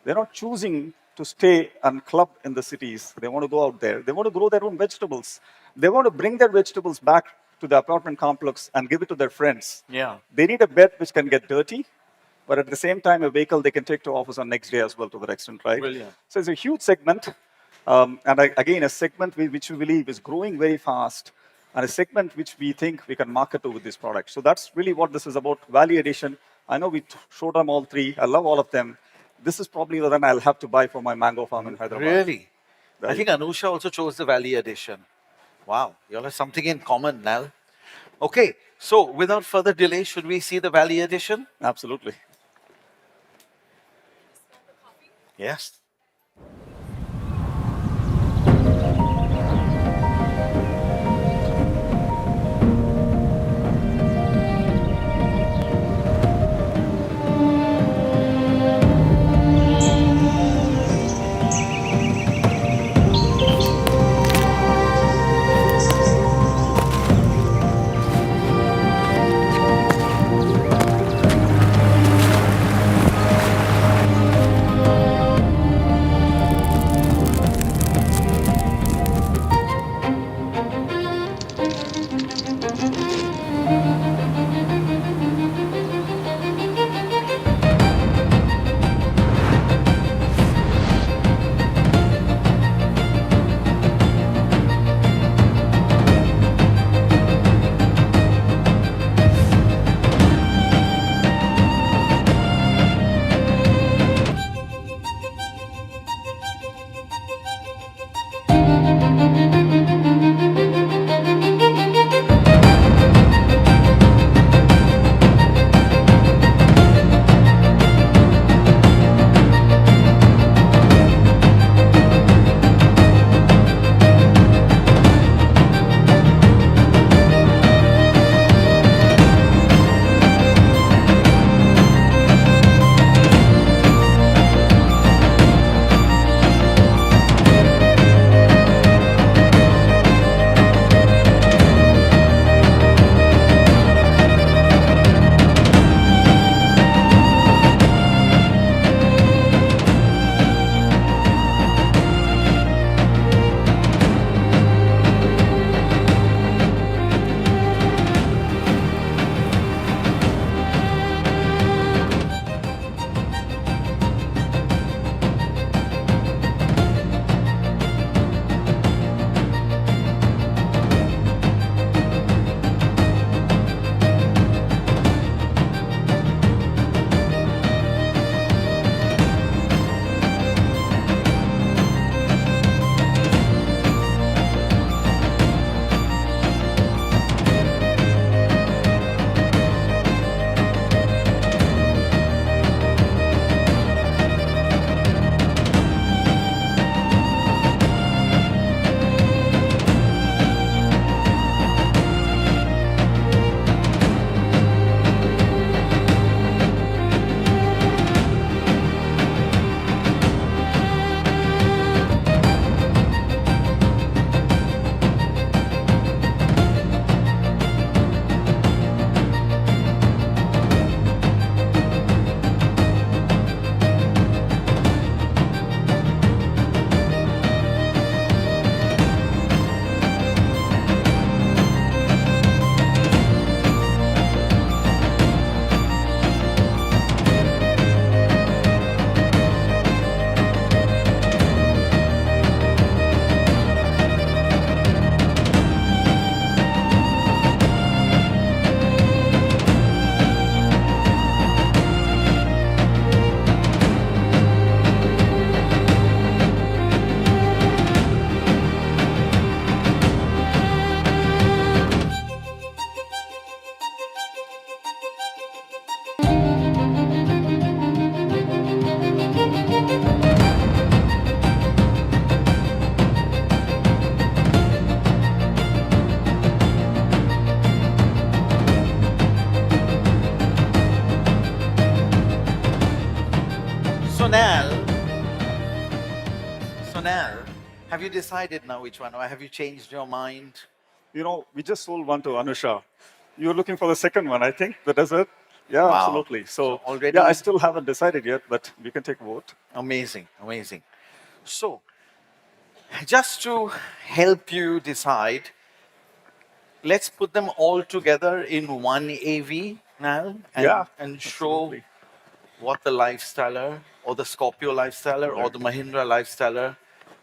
They're not choosing to stay and club in the cities. They want to go out there. They want to grow their own vegetables. They want to bring their vegetables back to the apartment complex and give it to their friends. Yeah. They need a bed which can get dirty, but at the same time, a vehicle they can take to office on next day as well to that extent, right? Brilliant. So it's a huge segment. Again, a segment which we believe is growing very fast, and a segment which we think we can market to with this product. So that's really what this is about, value addition. I know we showed them all 3. I love all of them. This is probably the one I'll have to buy for my mango farm in Hyderabad. Really? Right. I think Anusha also chose the Valley Edition. Wow, you all have something in common, Nal. Okay, so without further delay, should we see the Valley Edition? Absolutely. Yes. Sonal, have you decided now which one, or have you changed your mind? You know, we just sold one to Anusha. You're looking for the second one, I think, the desert? Yeah, Wow. absolutely. So already- yeah, I still haven't decided yet, but we can take a vote. Amazing, amazing. So, just to help you decide, let's put them all together in one AV now and show absolutely. what the Lifestyler or the Scorpio Lifestyler or the Mahindra Lifestyler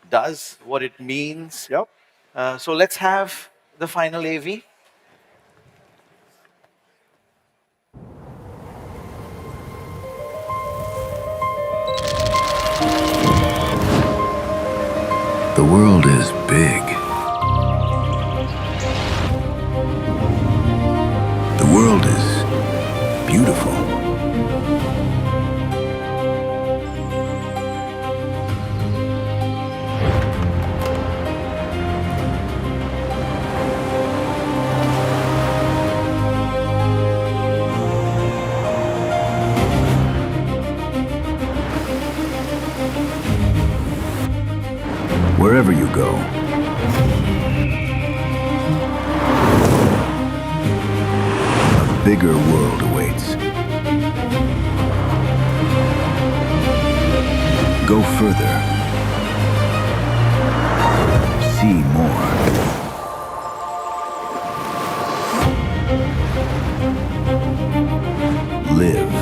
does, what it means. Yep. So let's have the final AV. The world is big. The world is beautiful. Wherever you go, a bigger world awaits. Go further. See more. Live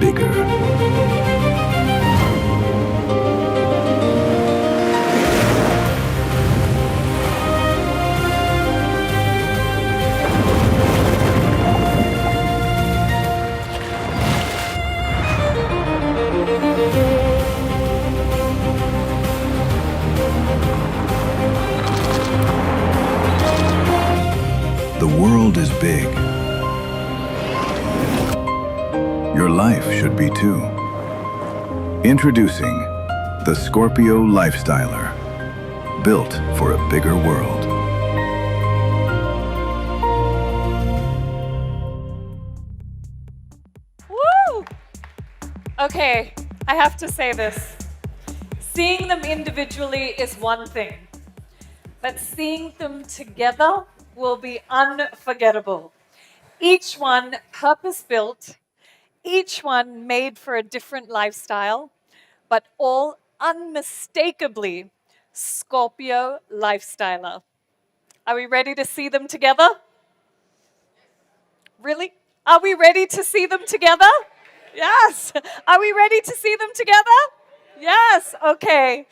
bigger. The world is big. Your life should be too. Introducing the Scorpio Lifestyler, built for a bigger world. Woo! Okay, I have to say this. Seeing them individually is one thing, but seeing them together will be unforgettable. Each one purpose-built, each one made for a different lifestyle, but all unmistakably Scorpio Lifestyler. Are we ready to see them together? Really? Are we ready to see them together? Yes. Are we ready to see them together? Yes. Okay.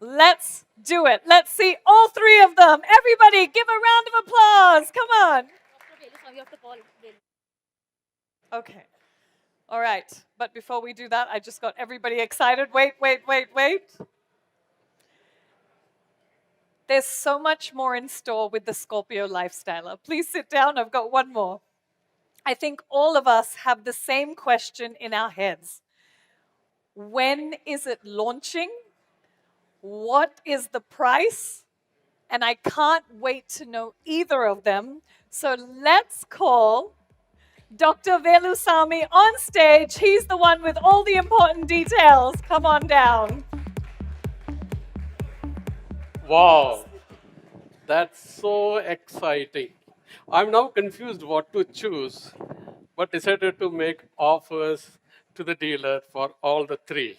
Let's do it. Let's see all three of them. Everybody, give a round of applause. Come on. Okay. All right. But before we do that, I just got everybody excited. Wait. There's so much more in store with the Scorpio Lifestyler. Please sit down. I've got one more. I think all of us have the same question in our heads. When is it launching? What is the price? And I can't wait to know either of them. So let's call Dr. Velusamy on stage. He's the one with all the important details. Come on down. Wow, that's so exciting. I'm now confused what to choose, but decided to make offers to the dealer for all the three.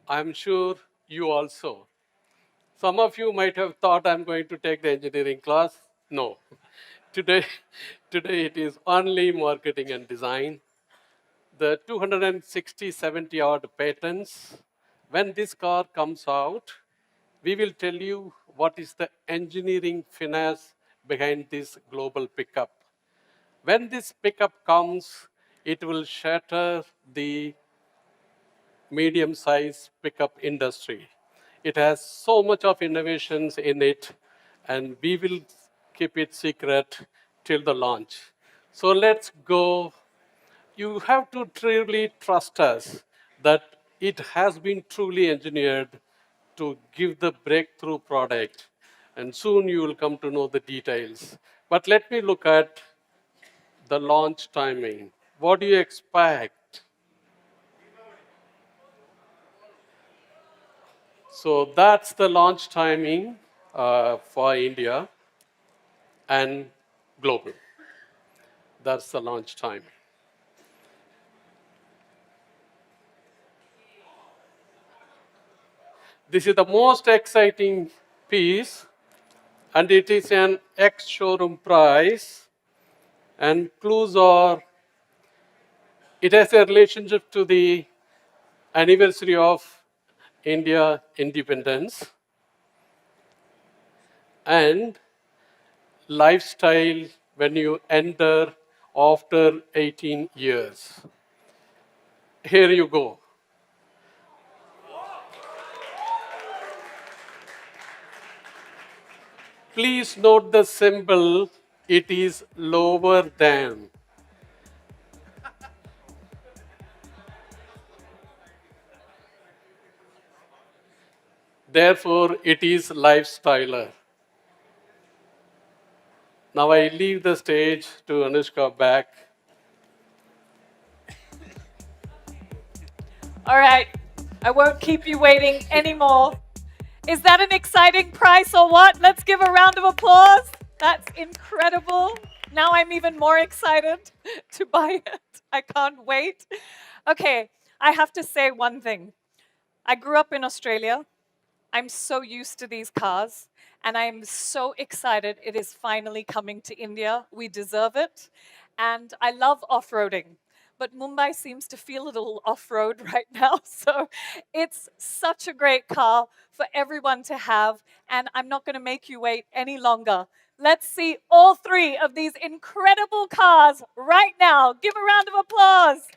I'm sure you also. Some of you might have thought I'm going to take the engineering class. No. Today, today it is only marketing and design. The 260, 70 odd patents. When this car comes out, we will tell you what is the engineering finesse behind this global pickup. When this pickup comes, it will shatter the medium-sized pickup industry. It has so much of innovations in it, and we will keep it secret till the launch. So let's go. You have to truly trust us that it has been truly engineered to give the breakthrough product, and soon you will come to know the details. But let me look at the launch timing. What do you expect? So that's the launch timing for India and global. That's the launch time. This is the most exciting piece, and it is an ex-showroom price. And clues are, it has a relationship to the anniversary of India independence and lifestyle when you enter after 18 years. Here you go. Please note the symbol, it is lower than. Therefore, it is Lifestyler. Now I leave the stage to Anushka back. All right, I won't keep you waiting anymore. Is that an exciting price or what? Let's give a round of applause. That's incredible. Now I'm even more excited to buy it. I can't wait. Okay, I have to say one thing. I grew up in Australia. I'm so used to these cars, and I'm so excited it is finally coming to India. We deserve it. And I love off-roading, but Mumbai seems to feel a little off-road right now. So it's such a great car for everyone to have, and I'm not going to make you wait any longer. Let's see all three of these incredible cars right now. Give a round of applause.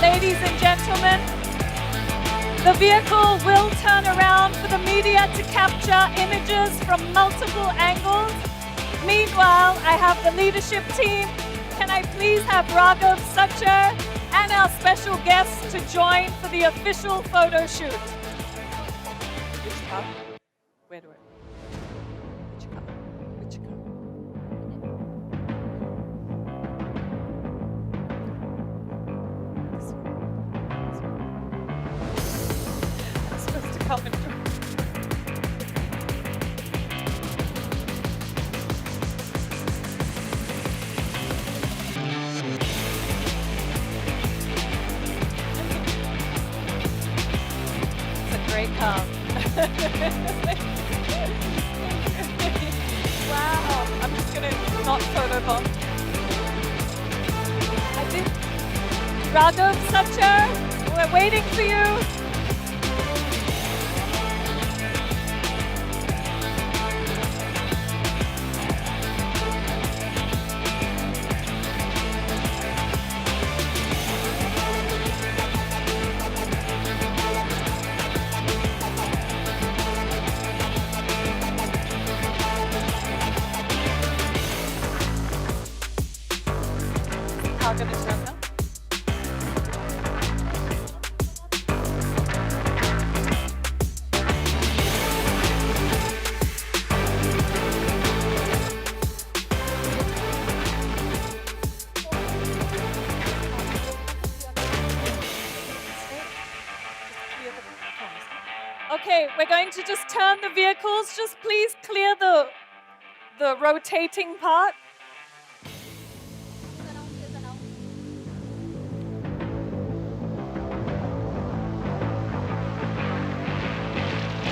Ladies and gentlemen, the vehicle will turn around for the media to capture images from multiple angles. Meanwhile, I have the leadership team. Can I please have Raghav, Satya, and our special guests to join for the official photo shoot? Which car? Where do I? Which car? Which car? This one. This one. I'm supposed to come and join. Great car. Wow. I'm just going to not photobomb. Raghav, Satya, we're waiting for you. How can I turn now? Okay, we're going to just turn the vehicles. Just please clear the rotating part.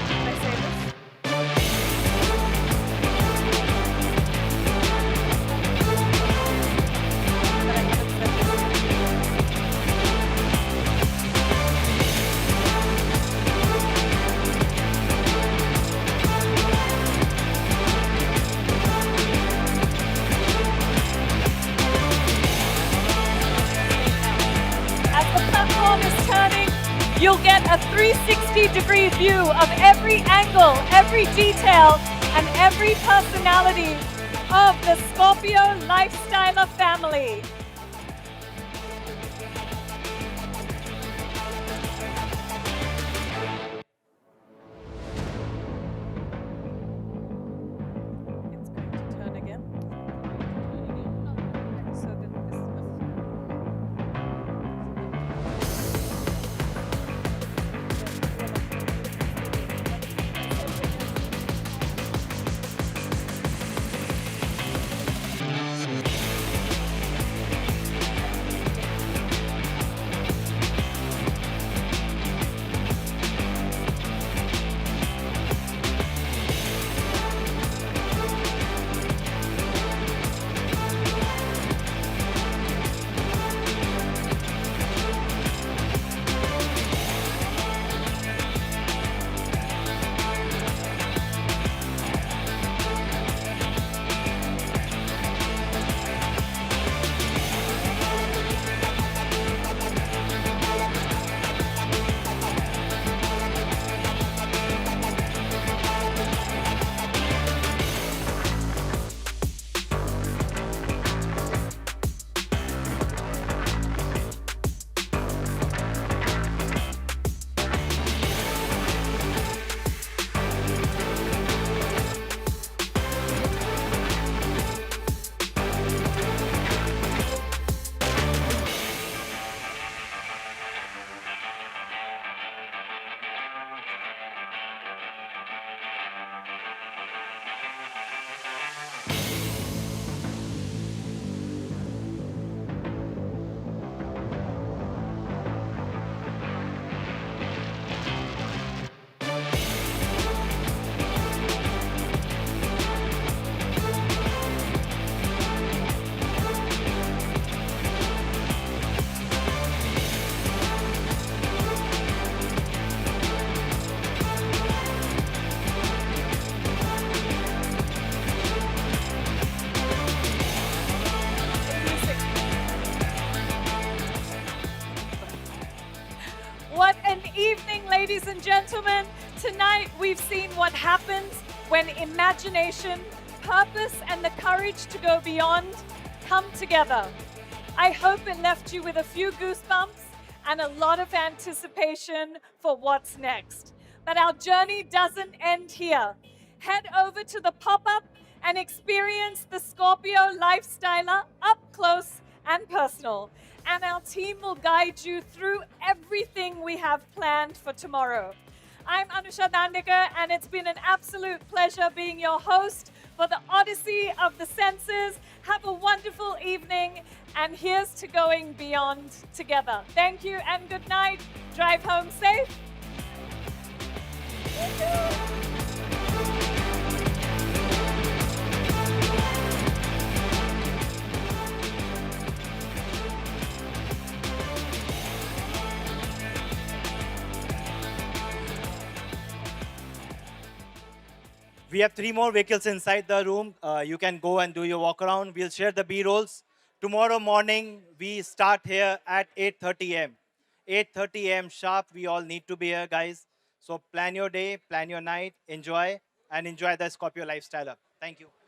Can I say this? But I haven't said this. As the platform is turning, you'll get a 360-degree view of every angle, every detail, and every personality of the Scorpio Lifestyler family. It's going to turn again. So that this What an evening, ladies and gentlemen. Tonight we've seen what happens when imagination, purpose, and the courage to go beyond come together. I hope it left you with a few goosebumps and a lot of anticipation for what's next. But our journey doesn't end here. Head over to the pop-up and experience the Scorpio Lifestyler up close and personal. And our team will guide you through everything we have planned for tomorrow. I'm Anusha Dandekar, and it's been an absolute pleasure being your host for the Odyssey of the Senses. Have a wonderful evening, and here's to going beyond together. Thank you and good night. Drive home safe. We have 3 more vehicles inside the room. You can go and do your walk around. We'll share the B-rolls. Tomorrow morning, we start here at 8:30 a.m. 8:30 a.m. sharp. We all need to be here, guys. So plan your day, plan your night, enjoy, and enjoy the Scorpio Lifestyler. Thank you.